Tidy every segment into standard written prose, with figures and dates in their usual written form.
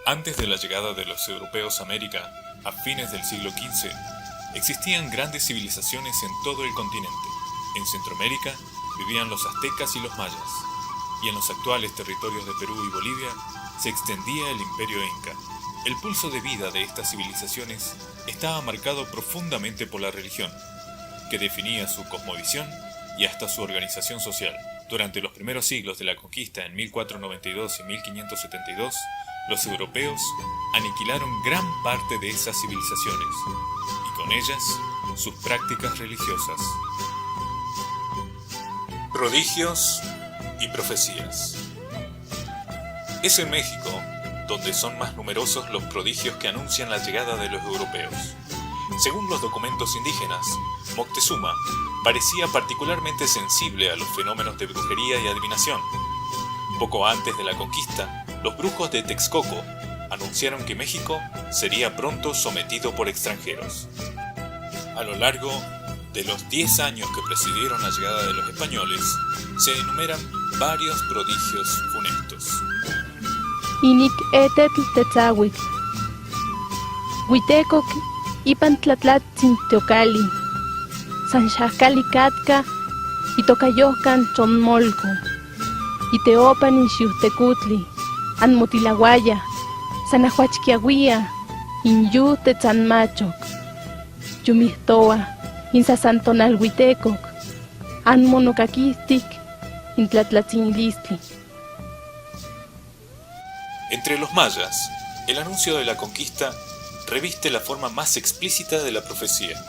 Antes de la llegada de los europeos a América, a fines del siglo XV, existían grandes civilizaciones en todo el continente. En Centroamérica vivían los aztecas y los mayas, y en los actuales territorios de Perú y Bolivia se extendía el imperio inca. El pulso de vida de estas civilizaciones estaba marcado profundamente por la religión, que definía su cosmovisión y hasta su organización social. Durante los primeros siglos de la conquista en 1492 y 1572, los europeos aniquilaron gran parte de esas civilizaciones, y con ellas sus prácticas religiosas. Prodigios y profecías. Es en México donde son más numerosos los prodigios que anuncian la llegada de los europeos. Según los documentos indígenas, Moctezuma parecía particularmente sensible a los fenómenos de brujería y adivinación. Poco antes de la conquista, los brujos de Texcoco anunciaron que México sería pronto sometido por extranjeros. A lo largo de los 10 años que precedieron la llegada de los españoles, se enumeran varios prodigios funestos. Inik etetl tetzahuitl. Huitecoc ipan tlatlatzin teocali. Sanxacali katka itocayohcan chonmolco. Iteopan inxiuhtecutli. Anmotilahuaya. Sanahuachquiahuia. Inyu tetzanmachoc. Yumihtoa. Insasantonalhuitecoc. Anmonocakistic. Intlatlatzinlistli. Entre los mayas, el anuncio de la conquista reviste la forma más explícita de la profecía.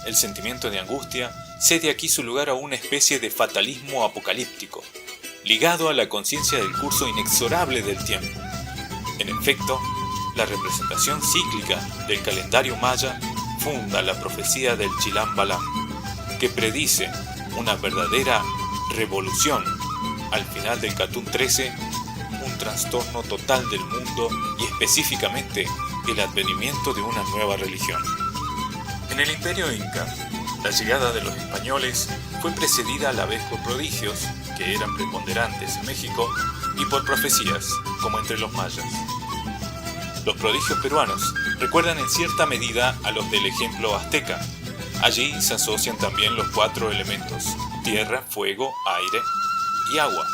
El sentimiento de angustia cede aquí su lugar a una especie de fatalismo apocalíptico, ligado a la conciencia del curso inexorable del tiempo. En efecto, la representación cíclica del calendario maya funda la profecía del Chilam Balam, que predice una verdadera revolución al final del Catún 13, un trastorno total del mundo y específicamente el advenimiento de una nueva religión. En el imperio inca, la llegada de los españoles fue precedida a la vez por prodigios, que eran preponderantes en México, y por profecías, como entre los mayas. Los prodigios peruanos recuerdan en cierta medida a los del ejemplo azteca. Allí se asocian también los 4 elementos: tierra, fuego, aire y agua.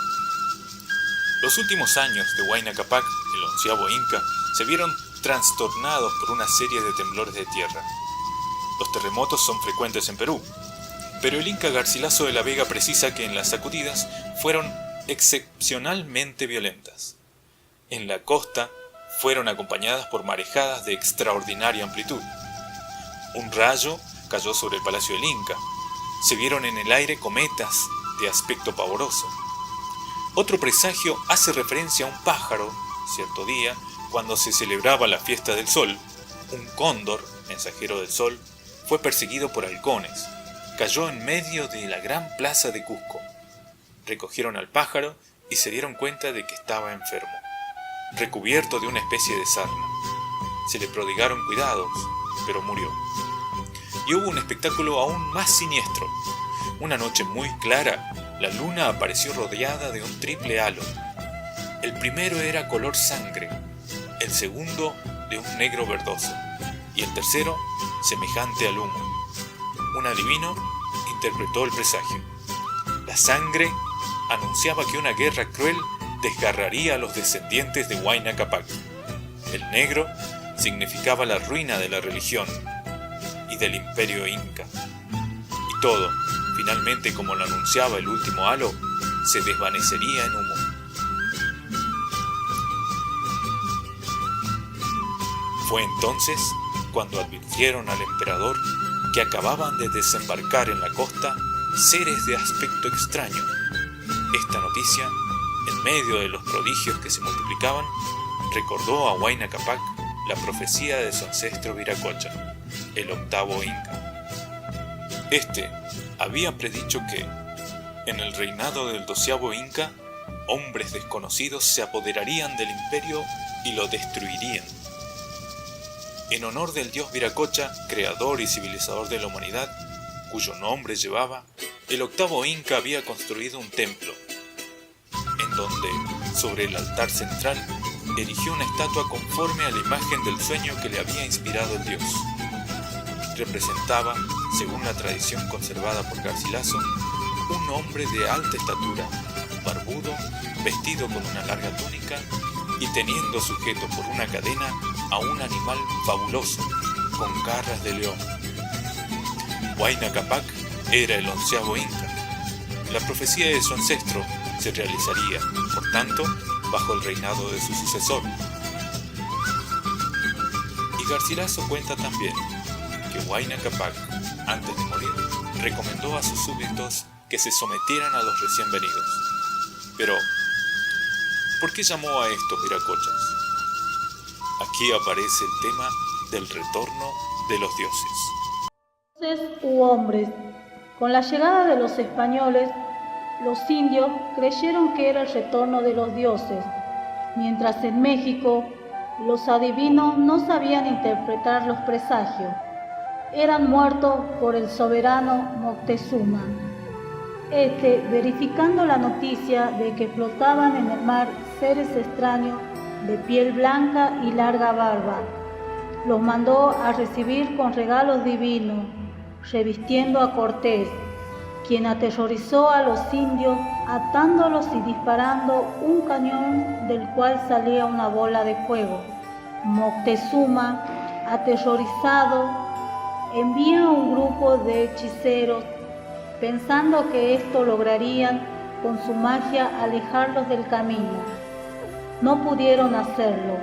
Los últimos años de Huayna Capac, el 11º Inca, se vieron trastornados por una serie de temblores de tierra. Los terremotos son frecuentes en Perú, pero el Inca Garcilaso de la Vega precisa que en las sacudidas fueron excepcionalmente violentas. En la costa fueron acompañadas por marejadas de extraordinaria amplitud. Un rayo cayó sobre el palacio del Inca. Se vieron en el aire cometas de aspecto pavoroso. Otro presagio hace referencia a un pájaro. Cierto día, cuando se celebraba la fiesta del sol, un cóndor, mensajero del sol, fue perseguido por halcones. Cayó en medio de la gran plaza de Cusco. Recogieron al pájaro y se dieron cuenta de que estaba enfermo, recubierto de una especie de sarna. Se le prodigaron cuidados, pero murió. Y hubo un espectáculo aún más siniestro. Una noche muy clara, la luna apareció rodeada de un triple halo. El primero era color sangre, el segundo de un negro verdoso, y el tercero semejante al humo. Un adivino interpretó el presagio. La sangre anunciaba que una guerra cruel desgarraría a los descendientes de Huayna Capac. El negro significaba la ruina de la religión y del imperio inca. Y todo, finalmente, como lo anunciaba el último halo, se desvanecería en humo. Fue entonces cuando advirtieron al emperador que acababan de desembarcar en la costa seres de aspecto extraño. Esta noticia, en medio de los prodigios que se multiplicaban, recordó a Huayna Capac la profecía de su ancestro Viracocha, el 8º Inca. Este había predicho que, en el reinado del 12º Inca, hombres desconocidos se apoderarían del imperio y lo destruirían. En honor del dios Viracocha, creador y civilizador de la humanidad, cuyo nombre llevaba, el 8º Inca había construido un templo, en donde, sobre el altar central, erigió una estatua conforme a la imagen del sueño que le había inspirado el dios. Representaba, según la tradición conservada por Garcilaso, un hombre de alta estatura, barbudo, vestido con una larga túnica y teniendo sujeto por una cadena a un animal fabuloso, con garras de león. Huayna Capac era el 11º inca. La profecía de su ancestro se realizaría, por tanto, bajo el reinado de su sucesor. Y Garcilaso cuenta también que Huayna Capac, antes de morir, recomendó a sus súbditos que se sometieran a los recién venidos. Pero, ¿por qué llamó a estos viracochas? Aquí aparece el tema del retorno de los dioses. U hombres. Con la llegada de los españoles, los indios creyeron que era el retorno de los dioses, mientras en México los adivinos no sabían interpretar los presagios. Eran muertos por el soberano Moctezuma. Verificando la noticia de que flotaban en el mar seres extraños de piel blanca y larga barba, los mandó a recibir con regalos divinos, revistiendo a Cortés, quien aterrorizó a los indios atándolos y disparando un cañón del cual salía una bola de fuego. Moctezuma, aterrorizado, envía un grupo de hechiceros pensando que esto lograrían con su magia alejarlos del camino. No pudieron hacerlo.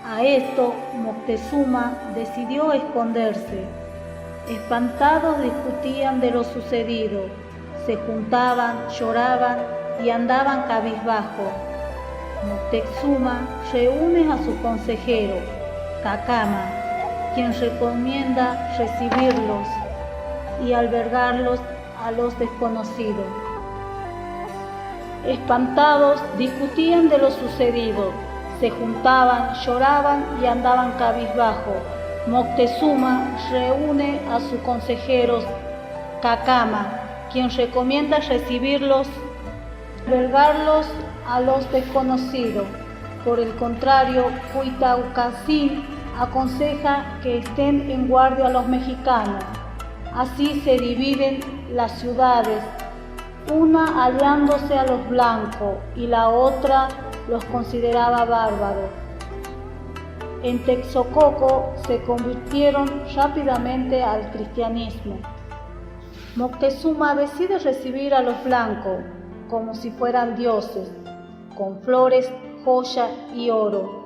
A esto Moctezuma decidió esconderse. Espantados discutían de lo sucedido, se juntaban, lloraban y andaban cabizbajo. Moctezuma reúne a su consejero, Cacama, quien recomienda recibirlos y albergarlos a los desconocidos. Espantados discutían de lo sucedido, se juntaban, lloraban y andaban cabizbajo. Moctezuma reúne a sus consejeros, Cacama, quien recomienda recibirlos, albergarlos a los desconocidos. Por el contrario, Huitaucacín aconseja que estén en guardia a los mexicanos. Así se dividen las ciudades, una aliándose a los blancos y la otra los consideraba bárbaros. En Texcoco se convirtieron rápidamente al cristianismo. Moctezuma decide recibir a los blancos como si fueran dioses, con flores, joyas y oro.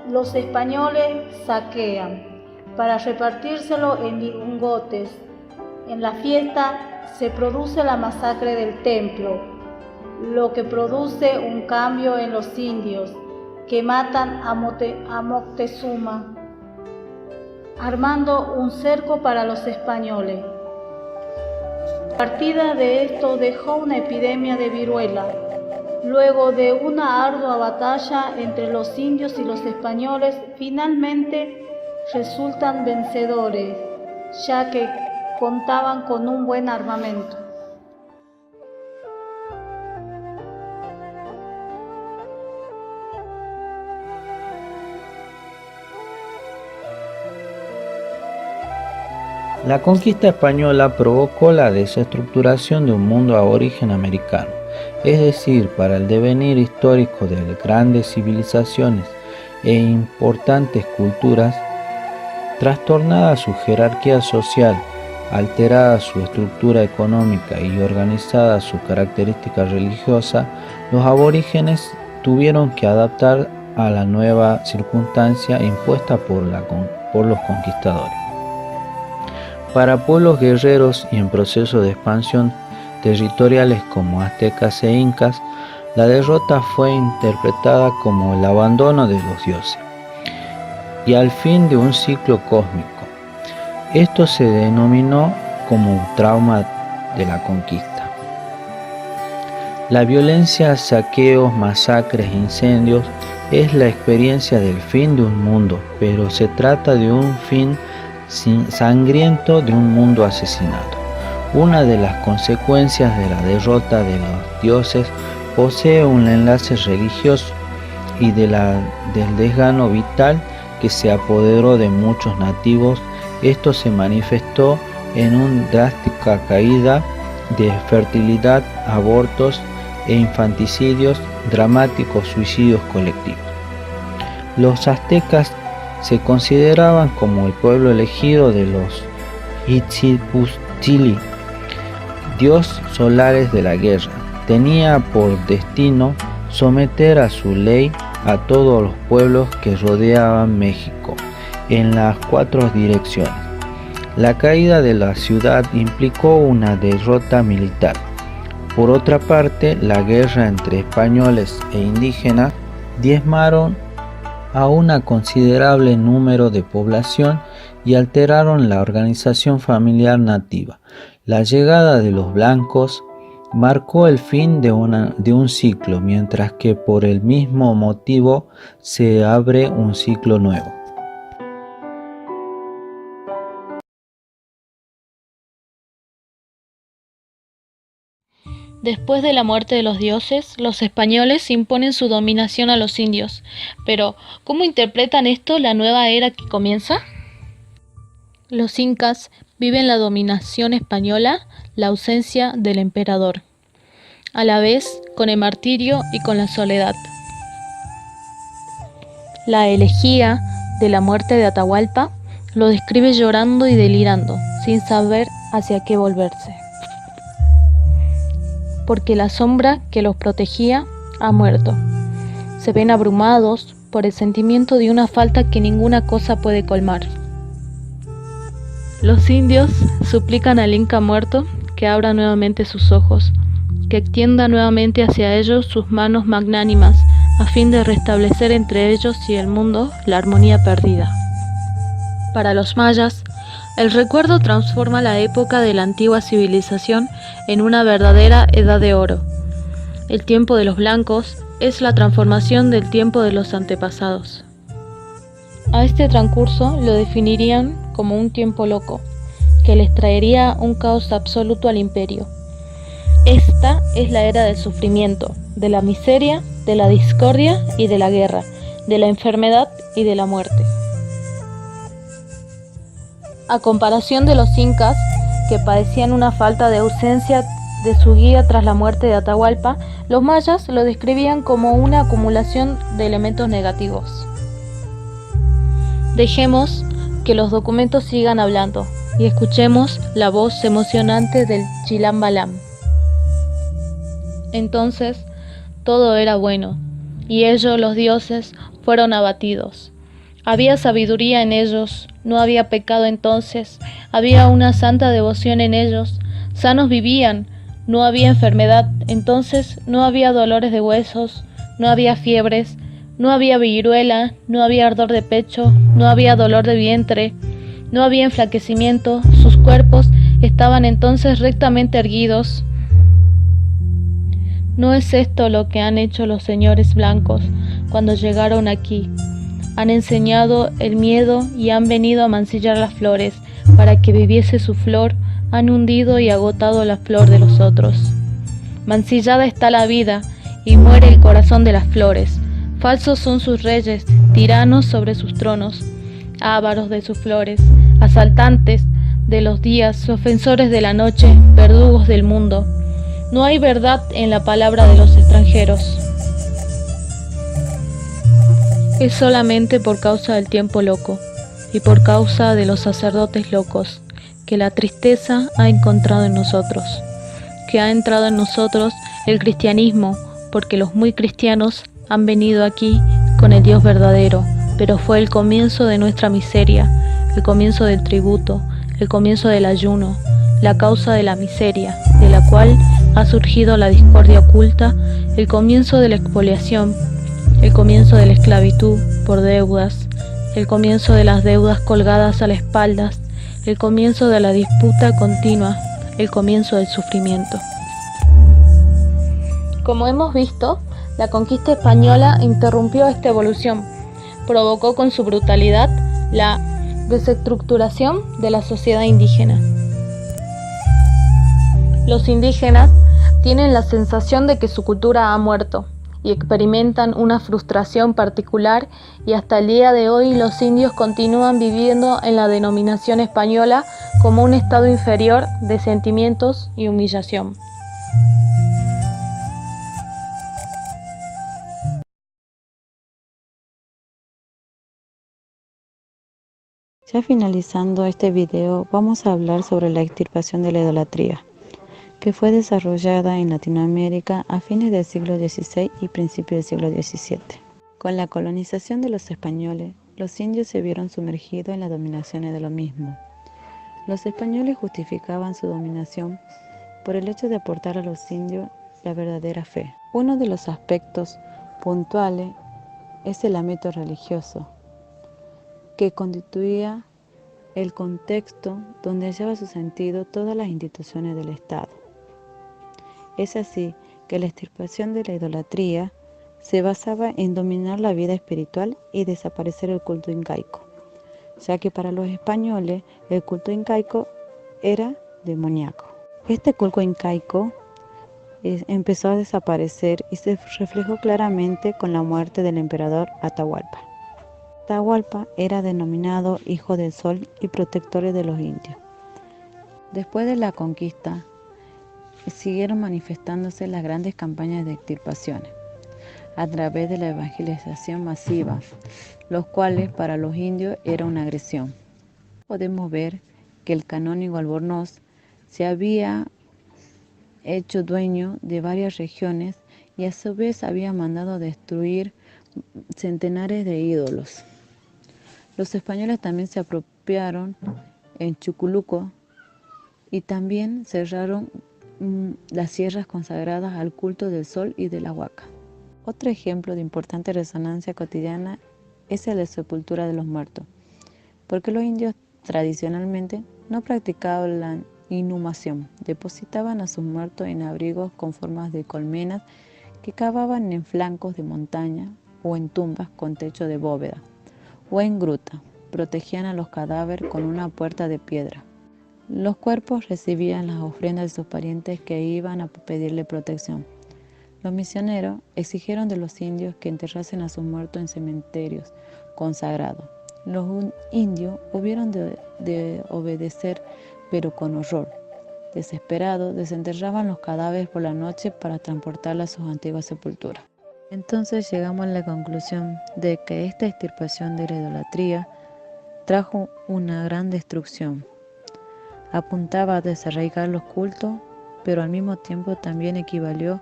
Los españoles saquean para repartírselo en lingotes. En la fiesta se produce la masacre del templo, lo que produce un cambio en los indios, que matan a Moctezuma, armando un cerco para los españoles. La partida de esto dejó una epidemia de viruela. Luego de una ardua batalla entre los indios y los españoles, finalmente resultan vencedores, ya que contaban con un buen armamento. La conquista española provocó la desestructuración de un mundo aborigen americano, es decir, para el devenir histórico de grandes civilizaciones e importantes culturas, trastornada su jerarquía social, alterada su estructura económica y organizada su característica religiosa, los aborígenes tuvieron que adaptar a la nueva circunstancia impuesta por los conquistadores. Para pueblos guerreros y en proceso de expansión territoriales como aztecas e incas, la derrota fue interpretada como el abandono de los dioses y al fin de un ciclo cósmico. Esto se denominó como un trauma de la conquista. La violencia, saqueos, masacres e incendios es la experiencia del fin de un mundo, pero se trata de un fin sangriento de un mundo asesinado. Una de las consecuencias de la derrota de los dioses posee un enlace religioso. y del desgano vital que se apoderó de muchos nativos. Esto se manifestó en una drástica caída de fertilidad, abortos e infanticidios, dramáticos suicidios colectivos. Los aztecas se consideraban como el pueblo elegido de los Itzipustili, dios solares de la guerra. Tenía por destino someter a su ley a todos los pueblos que rodeaban México en las 4 direcciones. La caída de la ciudad implicó una derrota militar. Por otra parte, la guerra entre españoles e indígenas diezmaron a un considerable número de población y alteraron la organización familiar nativa. La llegada de los blancos marcó el fin de un ciclo, mientras que por el mismo motivo se abre un ciclo nuevo. Después de la muerte de los dioses, los españoles imponen su dominación a los indios. Pero, ¿cómo interpretan esto la nueva era que comienza? Los incas viven la dominación española, la ausencia del emperador, a la vez con el martirio y con la soledad. La elegía de la muerte de Atahualpa lo describe llorando y delirando, sin saber hacia qué volverse. Porque la sombra que los protegía ha muerto. Se ven abrumados por el sentimiento de una falta que ninguna cosa puede colmar. Los indios suplican al Inca muerto que abra nuevamente sus ojos, que extienda nuevamente hacia ellos sus manos magnánimas, a fin de restablecer entre ellos y el mundo la armonía perdida. Para los mayas, el recuerdo transforma la época de la antigua civilización en una verdadera edad de oro. El tiempo de los blancos es la transformación del tiempo de los antepasados. A este transcurso lo definirían como un tiempo loco, que les traería un caos absoluto al imperio. Esta es la era del sufrimiento, de la miseria, de la discordia y de la guerra, de la enfermedad y de la muerte. A comparación de los incas, que padecían una falta de ausencia de su guía tras la muerte de Atahualpa, los mayas lo describían como una acumulación de elementos negativos. Dejemos que los documentos sigan hablando y escuchemos la voz emocionante del Chilam Balam. Entonces todo era bueno, y ellos, los dioses, fueron abatidos. Había sabiduría en ellos, no había pecado entonces, había una santa devoción en ellos, sanos vivían, no había enfermedad, entonces no había dolores de huesos, no había fiebres, no había viruela, no había ardor de pecho, no había dolor de vientre, no había enflaquecimiento, sus cuerpos estaban entonces rectamente erguidos. ¿No es esto lo que han hecho los señores blancos cuando llegaron aquí? Han enseñado el miedo y han venido a mancillar las flores. Para que viviese su flor, han hundido y agotado la flor de los otros. Mancillada está la vida y muere el corazón de las flores. Falsos son sus reyes, tiranos sobre sus tronos, ávaros de sus flores, asaltantes de los días, ofensores de la noche, verdugos del mundo. No hay verdad en la palabra de los extranjeros. Es solamente por causa del tiempo loco y por causa de los sacerdotes locos que la tristeza ha encontrado en nosotros, que ha entrado en nosotros el cristianismo, porque los muy cristianos han venido aquí con el Dios verdadero, pero fue el comienzo de nuestra miseria, el comienzo del tributo, el comienzo del ayuno, la causa de la miseria, de la cual ha surgido la discordia oculta, el comienzo de la expoliación, el comienzo de la esclavitud por deudas, el comienzo de las deudas colgadas a las espaldas, el comienzo de la disputa continua, el comienzo del sufrimiento. Como hemos visto, la conquista española interrumpió esta evolución, provocó con su brutalidad la desestructuración de la sociedad indígena. Los indígenas tienen la sensación de que su cultura ha muerto y experimentan una frustración particular, y hasta el día de hoy los indios continúan viviendo en la denominación española como un estado inferior de sentimientos y humillación. Ya finalizando este video, vamos a hablar sobre la extirpación de la idolatría, que fue desarrollada en Latinoamérica a fines del siglo XVI y principios del siglo XVII. Con la colonización de los españoles, los indios se vieron sumergidos en las dominaciones de lo mismo. Los españoles justificaban su dominación por el hecho de aportar a los indios la verdadera fe. Uno de los aspectos puntuales es el ámbito religioso, que constituía el contexto donde hallaba su sentido todas las instituciones del Estado. Es así que la extirpación de la idolatría se basaba en dominar la vida espiritual y desaparecer el culto incaico, ya que para los españoles el culto incaico era demoníaco. Este culto incaico empezó a desaparecer y se reflejó claramente con la muerte del emperador Atahualpa. Atahualpa era denominado Hijo del Sol y protector de los indios. Después de la conquista, siguieron manifestándose las grandes campañas de extirpaciones a través de la evangelización masiva, los cuales para los indios era una agresión. Podemos ver que el canónigo Albornoz se había hecho dueño de varias regiones y a su vez había mandado destruir centenares de ídolos. Los españoles también se apropiaron en Chuculuco y también cerraron las sierras consagradas al culto del sol y de la huaca. Otro ejemplo de importante resonancia cotidiana es el de sepultura de los muertos, porque los indios tradicionalmente no practicaban la inhumación, depositaban a sus muertos en abrigos con formas de colmenas que cavaban en flancos de montaña o en tumbas con techo de bóveda o en gruta. Protegían a los cadáveres con una puerta de piedra. Los cuerpos recibían las ofrendas de sus parientes que iban a pedirle protección. Los misioneros exigieron de los indios que enterrasen a sus muertos en cementerios consagrados. Los indios hubieron de obedecer, pero con horror. Desesperados, desenterraban los cadáveres por la noche para transportarlos a sus antiguas sepulturas. Entonces llegamos a la conclusión de que esta extirpación de la idolatría trajo una gran destrucción. Apuntaba a desarraigar los cultos, pero al mismo tiempo también equivalió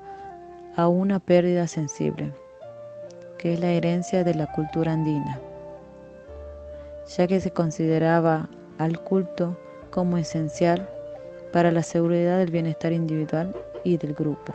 a una pérdida sensible, que es la herencia de la cultura andina, ya que se consideraba al culto como esencial para la seguridad del bienestar individual y del grupo.